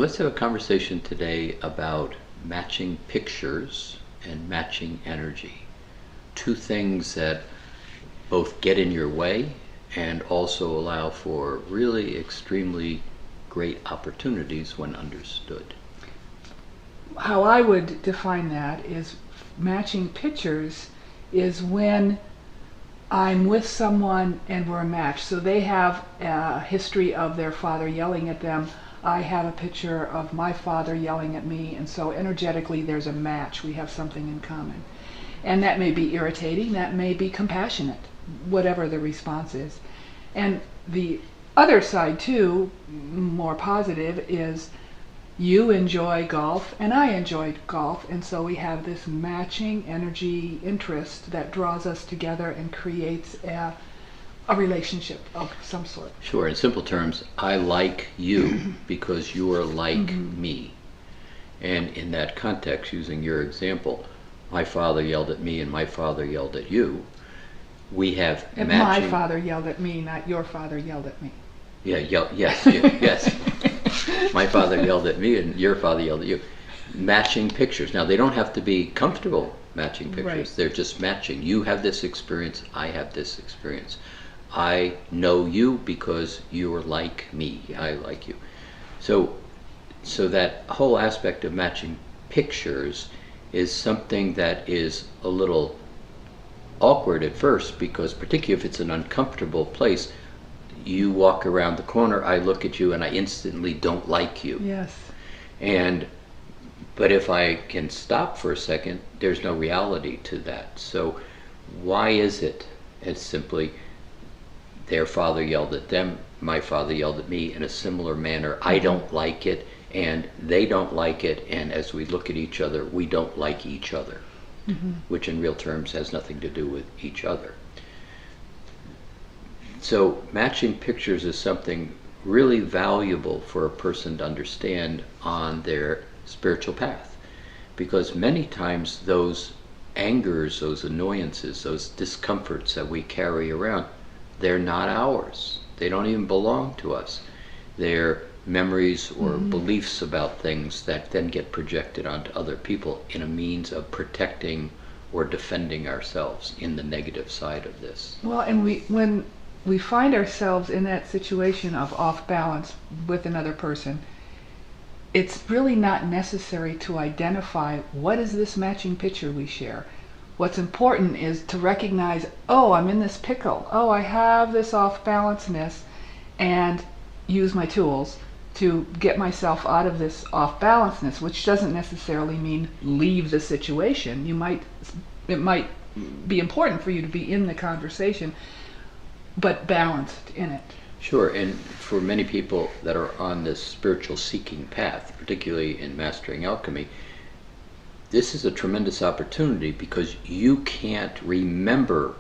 let's have a conversation today about matching pictures and matching energy. Two things that both get in your way and also allow for really extremely great opportunities when understood. How I would define that is matching pictures is when I'm with someone and we're a match. So they have a history of their father yelling at them. I have a picture of my father yelling at me, and so energetically there's a match. We have something in common. And that may be irritating, that may be compassionate, whatever the response is. And the other side too, more positive, is you enjoy golf and I enjoy golf, and so we have this matching energy interest that draws us together and creates a relationship of some sort. Sure, in simple terms, I like you because you are like me. And in that context, using your example, my father yelled at me and my father yelled at you. We have And matching... my father yelled at me, not your father yelled at me. Yeah, yes. My father yelled at me and your father yelled at you. Matching pictures. Now, they don't have to be comfortable matching pictures. Right. They're just matching. You have this experience, I have this experience. I know you because you are like me. Yeah. I like you. So that whole aspect of matching pictures is something that is a little awkward at first, because particularly if it's an uncomfortable place, you walk around the corner, I look at you and I instantly don't like you. Yes. But if I can stop for a second, there's no reality to that. So why is it? It's simply their father yelled at them, my father yelled at me in a similar manner. I don't like it and they don't like it, and as we look at each other, we don't like each other, which in real terms has nothing to do with each other. So matching pictures is something really valuable for a person to understand on their spiritual path, because many times those angers, those annoyances, those discomforts that we carry around, they're not ours. They don't even belong to us. They're memories or beliefs about things that then get projected onto other people in a means of protecting or defending ourselves in the negative side of this. Well, and when we find ourselves in that situation of off balance with another person, it's really not necessary to identify what is this matching picture we share. What's important is to recognize, oh, I'm in this pickle. Oh, I have this off balanceness, and use my tools to get myself out of this off balanceness, which doesn't necessarily mean leave the situation. It might be important for you to be in the conversation, but balanced in it. Sure, and for many people that are on this spiritual seeking path, particularly in mastering alchemy, this is a tremendous opportunity, because you can't remember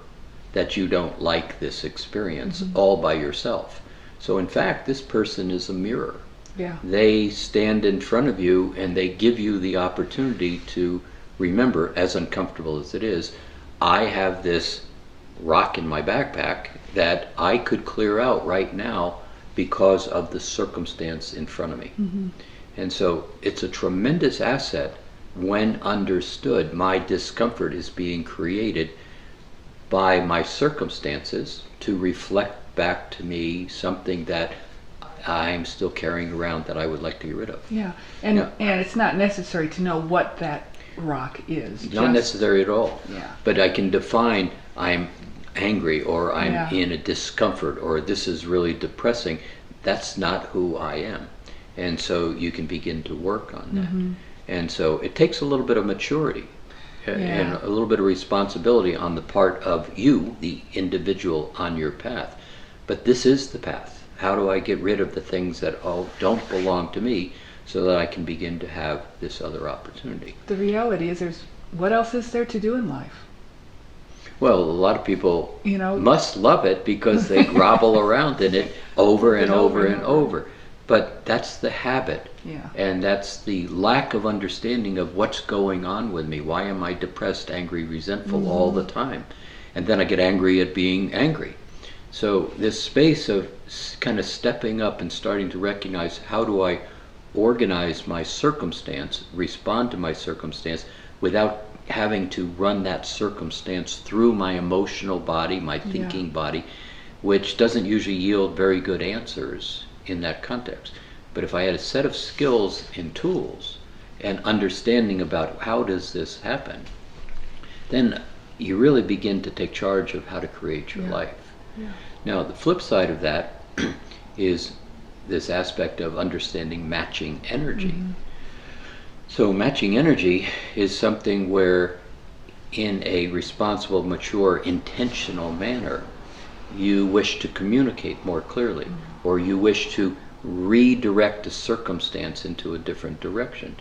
that you don't like this experience all by yourself. So in fact, this person is a mirror. Yeah. They stand in front of you and they give you the opportunity to remember, as uncomfortable as it is, I have this rock in my backpack that I could clear out right now because of the circumstance in front of me. And so it's a tremendous asset when understood. My discomfort is being created by my circumstances to reflect back to me something that I'm still carrying around that I would like to get rid of. Yeah, and it's not necessary to know what that rock is. Not necessary at all. Yeah. But I can define, I'm angry, or I'm in a discomfort, or this is really depressing. That's not who I am. And so you can begin to work on that. And so it takes a little bit of maturity and a little bit of responsibility on the part of you, the individual on your path. But this is the path. How do I get rid of the things that don't belong to me, so that I can begin to have this other opportunity? The reality is, what else is there to do in life? Well, a lot of people must love it because they grovel around in it over and over and over. But that's the habit. Yeah. And that's the lack of understanding of what's going on with me. Why am I depressed, angry, resentful all the time? And then I get angry at being angry. So this space of kind of stepping up and starting to recognize, how do I organize my circumstance, respond to my circumstance without having to run that circumstance through my emotional body, my thinking body, which doesn't usually yield very good answers in that context. But if I had a set of skills and tools and understanding about how does this happen, then you really begin to take charge of how to create your life. Now, the flip side of that is this aspect of understanding matching energy. So matching energy is something where, in a responsible, mature, intentional manner, you wish to communicate more clearly, or you wish to redirect a circumstance into a different direction.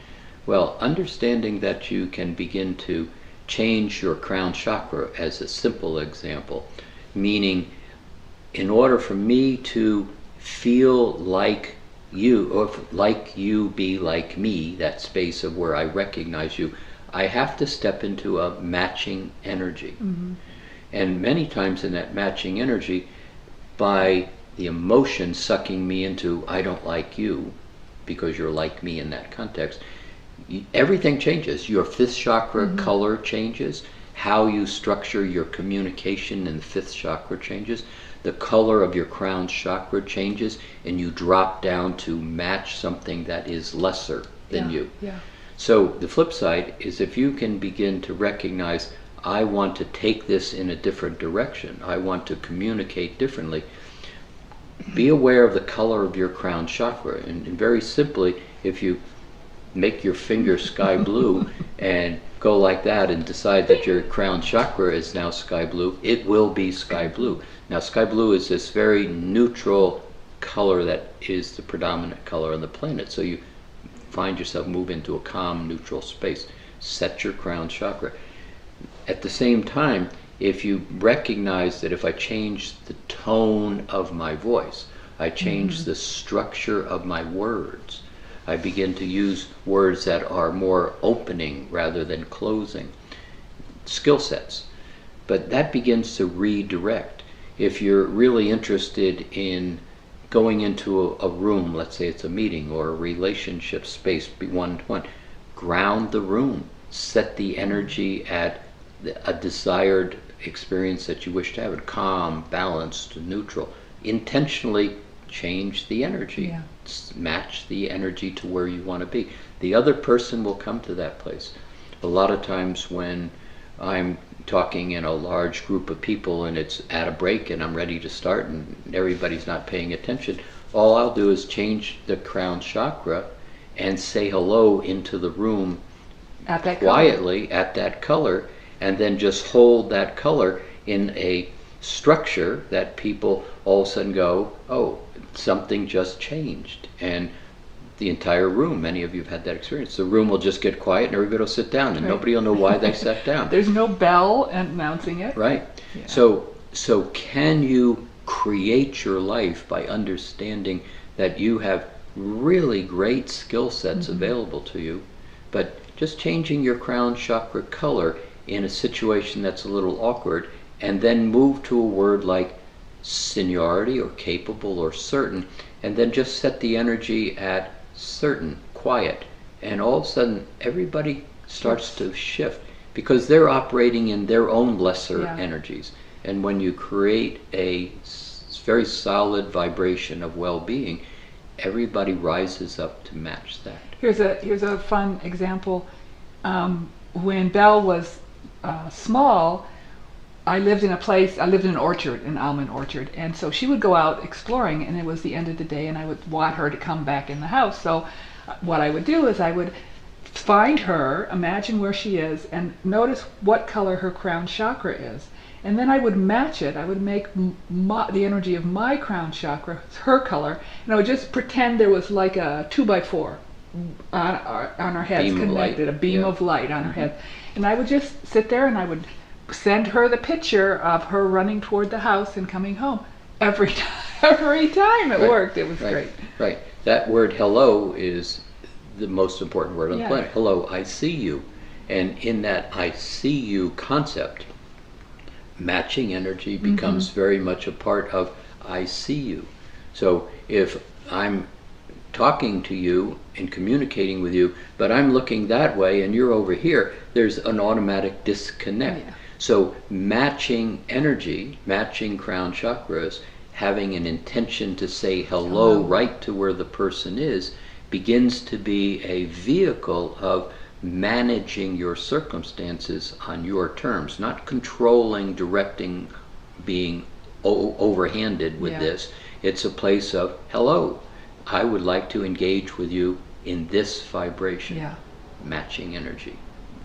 Well, understanding that you can begin to change your crown chakra as a simple example, meaning in order for me to feel like you, or like you be like me, that space of where I recognize you, I have to step into a matching energy. And many times in that matching energy, by the emotion sucking me into, I don't like you because you're like me in that context, everything changes. Your fifth chakra color changes, how you structure your communication in the fifth chakra changes, the color of your crown chakra changes, and you drop down to match something that is lesser than you. So the flip side is, if you can begin to recognize, I want to take this in a different direction, I want to communicate differently, be aware of the color of your crown chakra. And very simply, if you make your finger sky blue and go like that and decide that your crown chakra is now sky blue, it will be sky blue. Now, sky blue is this very neutral color that is the predominant color on the planet. So you find yourself move into a calm, neutral space. Set your crown chakra. At the same time, if you recognize that if I change the tone of my voice, I change the structure of my words, I begin to use words that are more opening rather than closing, skill sets. But that begins to redirect. If you're really interested in going into a room, let's say it's a meeting or a relationship space, one-to-one, ground the room, set the energy at a desired experience that you wish to have, calm, balanced, neutral. Intentionally change the energy, match the energy to where you want to be. The other person will come to that place. A lot of times when I'm talking in a large group of people and it's at a break and I'm ready to start and everybody's not paying attention, all I'll do is change the crown chakra and say hello into the room at that quietly color. At that color, and then just hold that color in a structure that people all of a sudden go, oh, something just changed. And the entire room, many of you have had that experience, the room will just get quiet and everybody will sit down and nobody will know why they sat down. There's no bell announcing it. Right. So can you create your life by understanding that you have really great skill sets available to you, but just changing your crown chakra color in a situation that's a little awkward, and then move to a word like seniority or capable or certain, and then just set the energy at certain, quiet, and all of a sudden everybody starts to shift because they're operating in their own lesser energies. And when you create a very solid vibration of well-being, everybody rises up to match that. Here's a fun example. When Belle was small, I lived in an orchard, an almond orchard, and so she would go out exploring, and it was the end of the day, and I would want her to come back in the house. So what I would do is I would find her, imagine where she is, and notice what color her crown chakra is. And then I would match it. I would make the energy of my crown chakra her color, and I would just pretend there was like a 2x4 on her head, connected, a beam of light on her head. And I would just sit there and I would send her the picture of her running toward the house and coming home. Every time it worked. It was great. Right. That word hello is the most important word on the planet. Hello, I see you. And in that I see you concept, matching energy becomes very much a part of I see you. So if I'm talking to you and communicating with you, but I'm looking that way and you're over here, there's an automatic disconnect. Yeah. So matching energy, matching crown chakras, having an intention to say hello right to where the person is, begins to be a vehicle of managing your circumstances on your terms, not controlling, directing, being overhanded with this. It's a place of, hello, I would like to engage with you in this vibration. Yeah. Matching energy.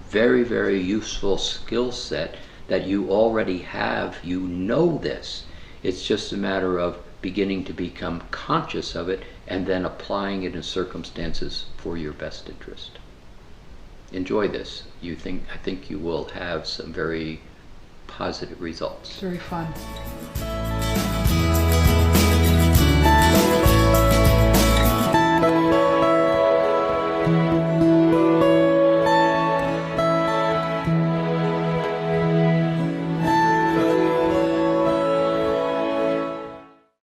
Very, very useful skill set that you already have. You know this. It's just a matter of beginning to become conscious of it and then applying it in circumstances for your best interest. Enjoy this. I think you will have some very positive results. It's very fun.